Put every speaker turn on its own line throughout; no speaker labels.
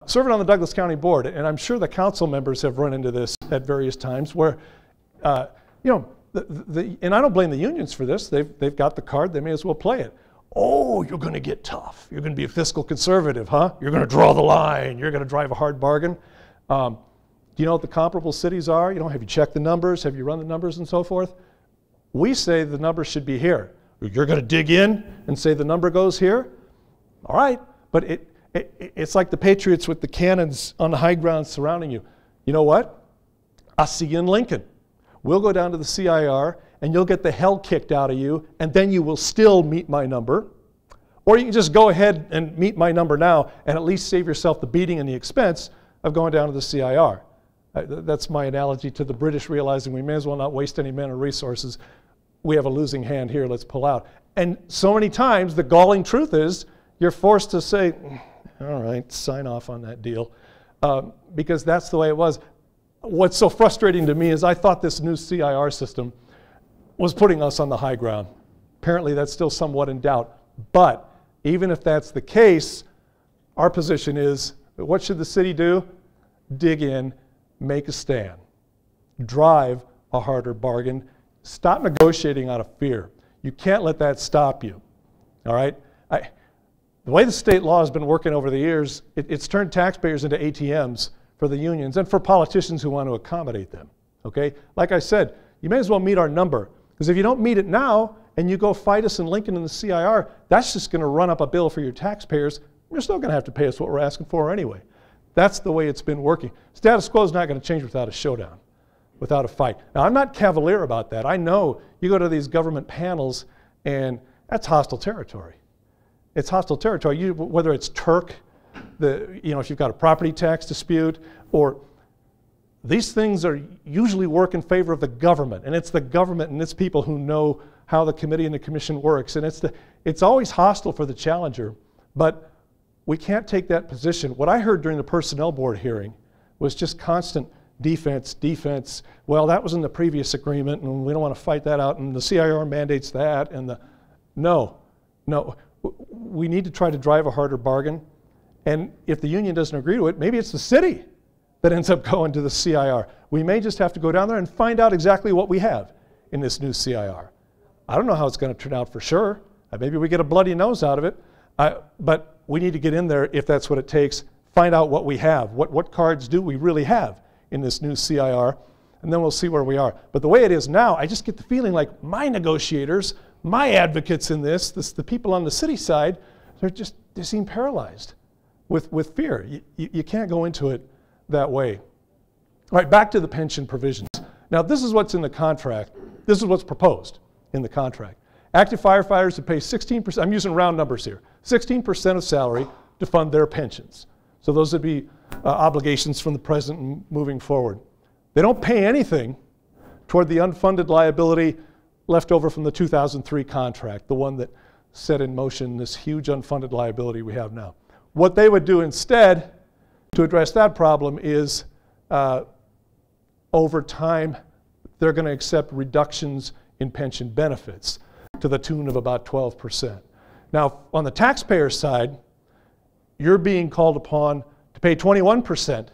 Serving on the Douglas County Board, and I'm sure the council members have run into this at various times where, you know, and I don't blame the unions for this. They've got the card, they may as well play it. Oh, you're going to get tough. You're going to be a fiscal conservative, huh? You're going to draw the line. You're going to drive a hard bargain. Do you know what the comparable cities are? You know, have you checked the numbers? Have you run the numbers and so forth? We say the numbers should be here. You're going to dig in and say the number goes here? All right, but it's like the Patriots with the cannons on the high ground surrounding you. You know what? I'll see you in Lincoln. We'll go down to the CIR and you'll get the hell kicked out of you, and then you will still meet my number. Or you can just go ahead and meet my number now and at least save yourself the beating and the expense of going down to the CIR. That's my analogy to the British realizing we may as well not waste any men or resources. We have a losing hand here, let's pull out. And so many times the galling truth is you're forced to say, all right, sign off on that deal, because that's the way it was. What's so frustrating to me is I thought this new CIR system was putting us on the high ground. Apparently that's still somewhat in doubt. But even if that's the case, our position is, what should the city do? Dig in, make a stand, drive a harder bargain, stop negotiating out of fear. You can't let that stop you, all right? The way the state law has been working over the years, it's turned taxpayers into ATMs for the unions and for politicians who want to accommodate them, okay? Like I said, you may as well meet our number, because if you don't meet it now and you go fight us in Lincoln in the CIR, that's just going to run up a bill for your taxpayers. You're still going to have to pay us what we're asking for anyway. That's the way it's been working. Status quo is not going to change without a showdown, without a fight. Now, I'm not cavalier about that. I know you go to these government panels and that's hostile territory. It's hostile territory, whether it's Turk, if you've got a property tax dispute, or these things are usually work in favor of the government, and it's the government and its people who know how the committee and the commission works, and it's always hostile for the challenger, but we can't take that position. What I heard during the personnel board hearing was just constant defense. Well, that was in the previous agreement, and we don't want to fight that out, and the CIR mandates that, and no. We need to try to drive a harder bargain, and if the union doesn't agree to it, maybe it's the city that ends up going to the CIR. We may just have to go down there and find out exactly what we have in this new CIR. I don't know how it's going to turn out for sure. Maybe we get a bloody nose out of it, but we need to get in there if that's what it takes, find out what we have. What cards do we really have in this new CIR, and then we'll see where we are. But the way it is now, I just get the feeling like my negotiators, my advocates in this, the people on the city side, they seem paralyzed with fear. You can't go into it that way. All right, back to the pension provisions. Now, this is what's in the contract. This is what's proposed in the contract. Active firefighters would pay 16%, I'm using round numbers here, 16% of salary to fund their pensions. So those would be obligations from the present and moving forward. They don't pay anything toward the unfunded liability left over from the 2003 contract, the one that set in motion this huge unfunded liability we have now. What they would do instead to address that problem is over time, they're going to accept reductions in pension benefits to the tune of about 12%. Now, on the taxpayer side, you're being called upon to pay 21%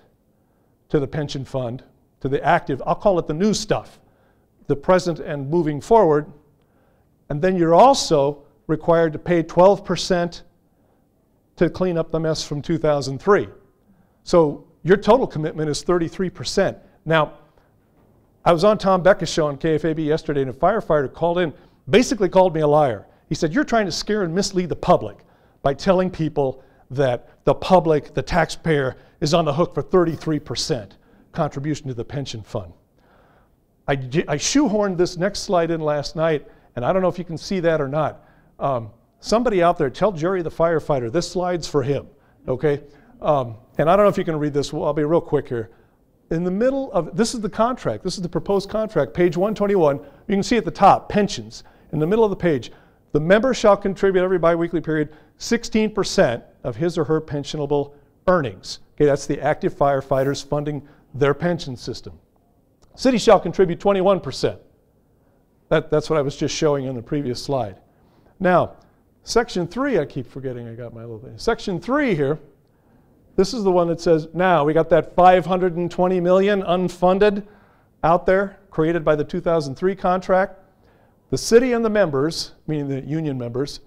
to the pension fund, to the active, I'll call it the new stuff, the present and moving forward, and then you're also required to pay 12% to clean up the mess from 2003. So your total commitment is 33%. Now, I was on Tom Becca's show on KFAB yesterday, and a firefighter called in, basically called me a liar. He said, you're trying to scare and mislead the public by telling people that the public, the taxpayer, is on the hook for 33% contribution to the pension fund. I shoehorned this next slide in last night, and I don't know if you can see that or not. Somebody out there, tell Jerry the firefighter, this slide's for him, okay? And I don't know if you can read this. Well, I'll be real quick here. In the middle of, this is the contract, this is the proposed contract, page 121. You can see at the top, pensions. In the middle of the page, the member shall contribute every biweekly period 16% of his or her pensionable earnings. Okay, that's the active firefighters funding their pension system. City shall contribute 21%. That's what I was just showing in the previous slide. Now, section 3, I keep forgetting I got my little thing. Section 3 here This is the one that says, now we got that $520 million unfunded out there, created by the 2003 contract. The city and the members, meaning the union members,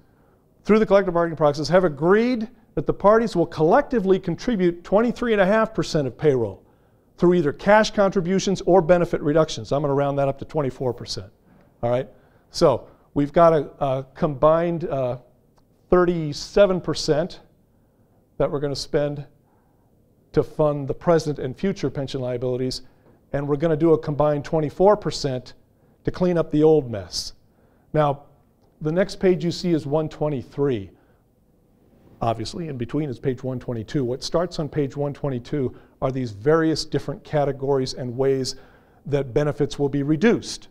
through the collective bargaining process, have agreed that the parties will collectively contribute 23.5% of payroll through either cash contributions or benefit reductions. I'm going to round that up to 24%. All right? So we've got a combined 37% that we're going to spend to fund the present and future pension liabilities, and we're going to do a combined 24% to clean up the old mess. Now, the next page you see is 123. Obviously, in between is page 122. What starts on page 122 are these various different categories and ways that benefits will be reduced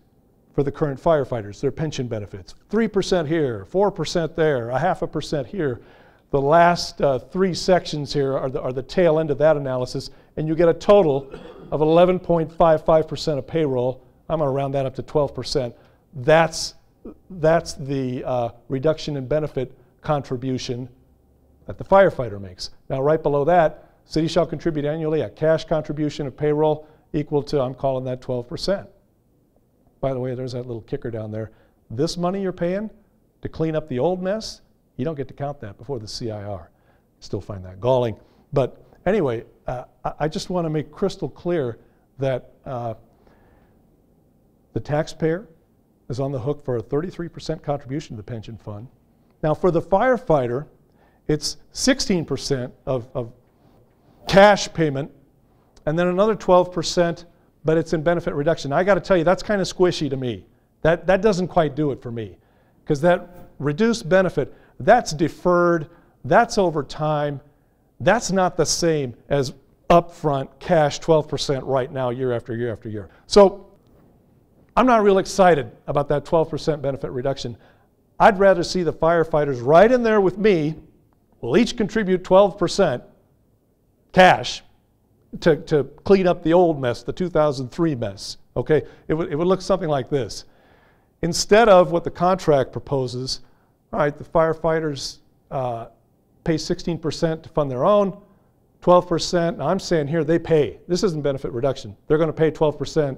for the current firefighters, their pension benefits. 3% here, 4% there, 0.5% here. The last three sections here are the tail end of that analysis, and you get a total of 11.55% of payroll. I'm going to round that up to 12%. That's the reduction in benefit contribution that the firefighter makes. Now, right below that, city shall contribute annually a cash contribution of payroll equal to, I'm calling that 12%. By the way, there's that little kicker down there. This money you're paying to clean up the old mess, you don't get to count that before the CIR. Still find that galling. But anyway, I just want to make crystal clear that the taxpayer is on the hook for a 33% contribution to the pension fund. Now, for the firefighter, it's 16% of cash payment, and then another 12%, but it's in benefit reduction. Now, I got to tell you, that's kind of squishy to me. That doesn't quite do it for me, because that reduced benefit, that's deferred, that's over time, that's not the same as upfront cash 12% right now, year after year after year. So I'm not real excited about that 12% benefit reduction. I'd rather see the firefighters right in there with me. We'll each contribute 12% cash to clean up the old mess, the 2003 mess. Okay, it would look something like this. Instead of what the contract proposes, all right, the firefighters pay 16% to fund their own, 12%. Now I'm saying here they pay. This isn't benefit reduction. They're going to pay 12%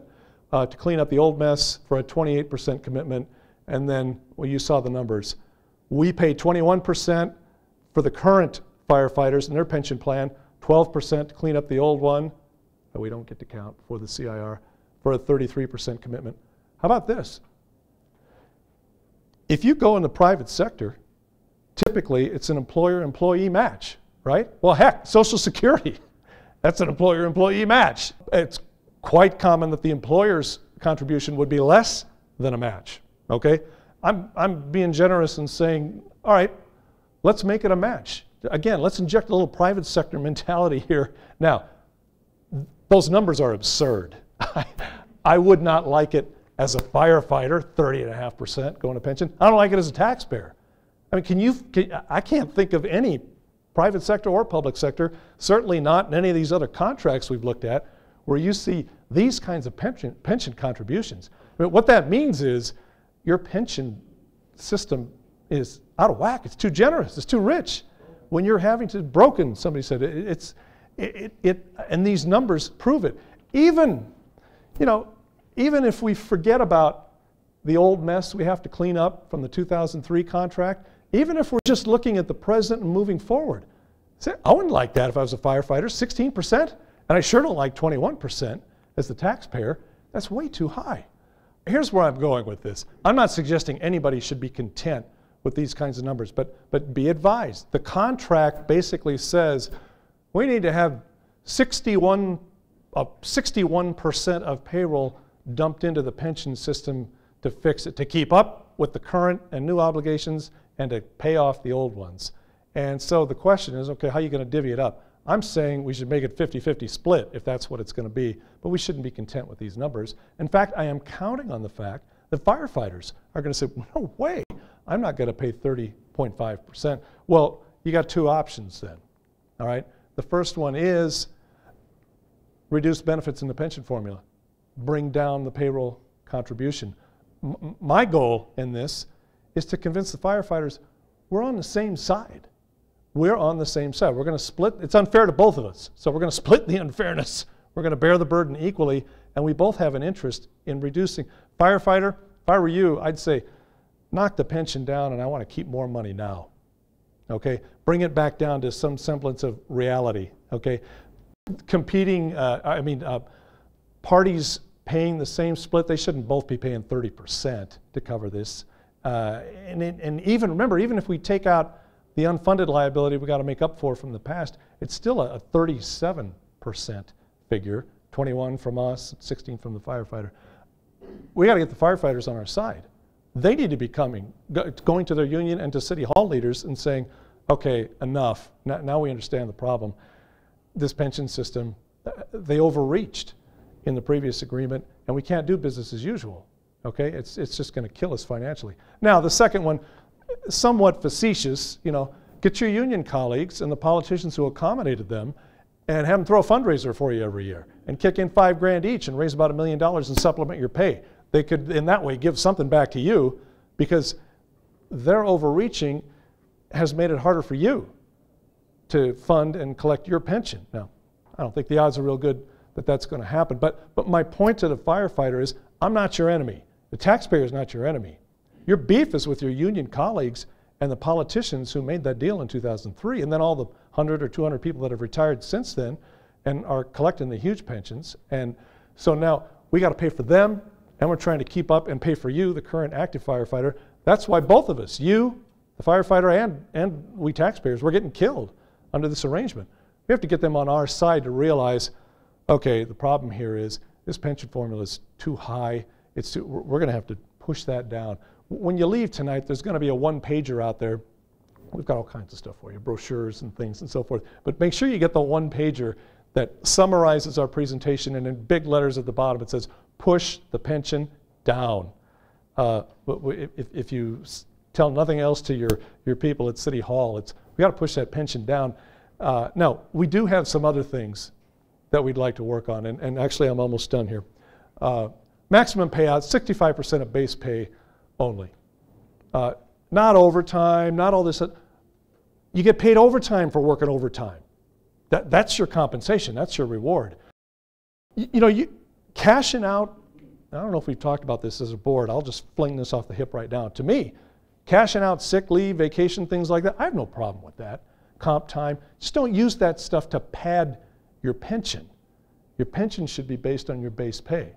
to clean up the old mess for a 28% commitment, and then, well, you saw the numbers. We pay 21% for the current firefighters in their pension plan, 12% to clean up the old one that we don't get to count for the CIR, for a 33% commitment. How about this? If you go in the private sector, typically it's an employer-employee match, right? Well, heck, Social Security, that's an employer-employee match. It's quite common that the employer's contribution would be less than a match, okay? I'm being generous and saying, all right, let's make it a match. Again, let's inject a little private sector mentality here. Now, those numbers are absurd. I would not like it as a firefighter, 30.5% going to pension. I don't like it as a taxpayer. I mean, I can't think of any private sector or public sector, certainly not in any of these other contracts we've looked at, where you see these kinds of pension contributions. I mean, what that means is your pension system is out of whack. It's too generous. It's too rich. When you're having to broken, somebody said, and these numbers prove it. Even if we forget about the old mess we have to clean up from the 2003 contract, even if we're just looking at the present and moving forward, I wouldn't like that if I was a firefighter, 16%, and I sure don't like 21% as the taxpayer. That's way too high. Here's where I'm going with this. I'm not suggesting anybody should be content with these kinds of numbers, but be advised. The contract basically says we need to have 61% of payroll dumped into the pension system to fix it, to keep up with the current and new obligations and to pay off the old ones. And so the question is, okay, how are you going to divvy it up? I'm saying we should make it 50-50 split if that's what it's going to be, but we shouldn't be content with these numbers. In fact, I am counting on the fact that firefighters are going to say, no way, I'm not going to pay 30.5%. Well, you got two options then, all right? The first one is reduce benefits in the pension formula, bring down the payroll contribution. My goal in this is to convince the firefighters we're on the same side. we're on the same side. We're going to split. It's unfair to both of us. So we're going to split the unfairness. We're going to bear the burden equally, and we both have an interest in reducing. Firefighter, if I were you, I'd say, knock the pension down, and I want to keep more money now. Okay? Bring it back down to some semblance of reality. Okay? Competing, parties paying the same split, they shouldn't both be paying 30% to cover this. And even, remember, even if we take out the unfunded liability we got to make up for from the past, it's still a 37% figure, 21 from us, 16 from the firefighter. We got to get the firefighters on our side. They need to be going to their union and to city hall leaders and saying, okay, enough. Now we understand the problem. This pension system, they overreached in the previous agreement, and we can't do business as usual. Okay, it's just going to kill us financially. Now, the second one, somewhat facetious, get your union colleagues and the politicians who accommodated them and have them throw a fundraiser for you every year and kick in $5 grand each and raise about $1 million and supplement your pay. They could, in that way, give something back to you, because their overreaching has made it harder for you to fund and collect your pension. Now, I don't think the odds are real good that that's going to happen, but my point to the firefighter is, I'm not your enemy. The taxpayer is not your enemy. Your beef is with your union colleagues and the politicians who made that deal in 2003, and then all the 100 or 200 people that have retired since then and are collecting the huge pensions. And so now we got to pay for them, and we're trying to keep up and pay for you, the current active firefighter. That's why both of us, you, the firefighter, and we taxpayers, we're getting killed under this arrangement. We have to get them on our side to realize, okay, the problem here is this pension formula is too high. We're going to have to push that down. When you leave tonight, there's going to be a one-pager out there. We've got all kinds of stuff for you, brochures and things and so forth. But make sure you get the one-pager that summarizes our presentation, and in big letters at the bottom it says, push the pension down. If you tell nothing else to your people at City Hall, we got to push that pension down. Now, we do have some other things that we'd like to work on, and actually I'm almost done here. Maximum payout, 65% of base pay only. Not overtime, not all this. You get paid overtime for working overtime. That's your compensation, that's your reward. You cashing out, I don't know if we've talked about this as a board, I'll just fling this off the hip right now. To me, cashing out sick leave, vacation, things like that, I have no problem with that. Comp time, just don't use that stuff to pad your pension. Your pension should be based on your base pay.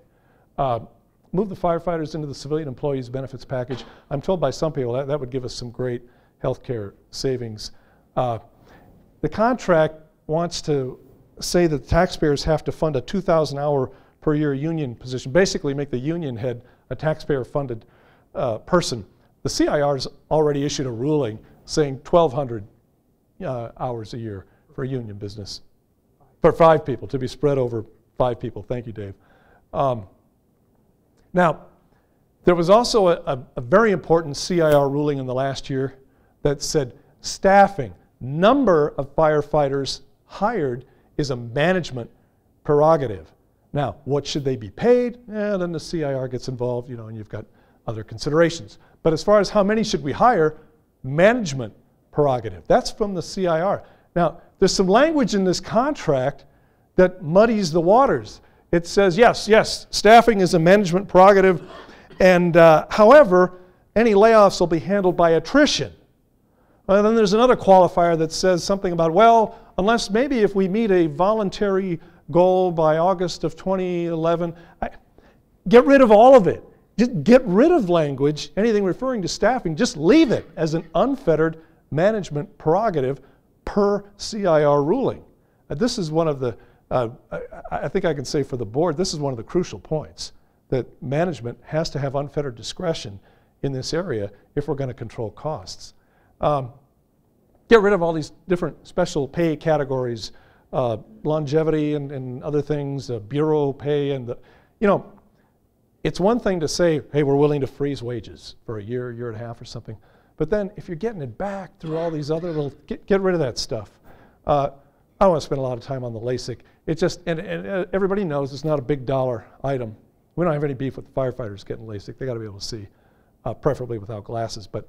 Move the firefighters into the civilian employees benefits package. I'm told by some people that would give us some great health care savings. The contract wants to say that taxpayers have to fund a 2,000 hour per year union position, basically make the union head a taxpayer funded person. The CIR's already issued a ruling saying 1,200 hours a year for a union business. For 5 people, to be spread over 5 people. Thank you, Dave. Now, there was also a very important CIR ruling in the last year that said staffing, number of firefighters hired is a management prerogative. Now, what should they be paid? Then the CIR gets involved, and you've got other considerations. But as far as how many should we hire, management prerogative. That's from the CIR. Now, there's some language in this contract that muddies the waters. It says, yes, staffing is a management prerogative, and however, any layoffs will be handled by attrition. And then there's another qualifier that says something about, well, unless maybe if we meet a voluntary goal by August of 2011, get rid of all of it. Just get rid of language, anything referring to staffing, just leave it as an unfettered management prerogative per CIR ruling. This is one of the, I think I can say for the board, this is one of the crucial points, that management has to have unfettered discretion in this area if we're going to control costs. Get rid of all these different special pay categories, longevity and other things, bureau pay, and it's one thing to say, hey, we're willing to freeze wages for a year and a half or something, but then if you're getting it back through all these other little, get rid of that stuff. I don't want to spend a lot of time on the LASIK. It's just, and everybody knows it's not a big dollar item. We don't have any beef with the firefighters getting LASIK. They got to be able to see, preferably without glasses, but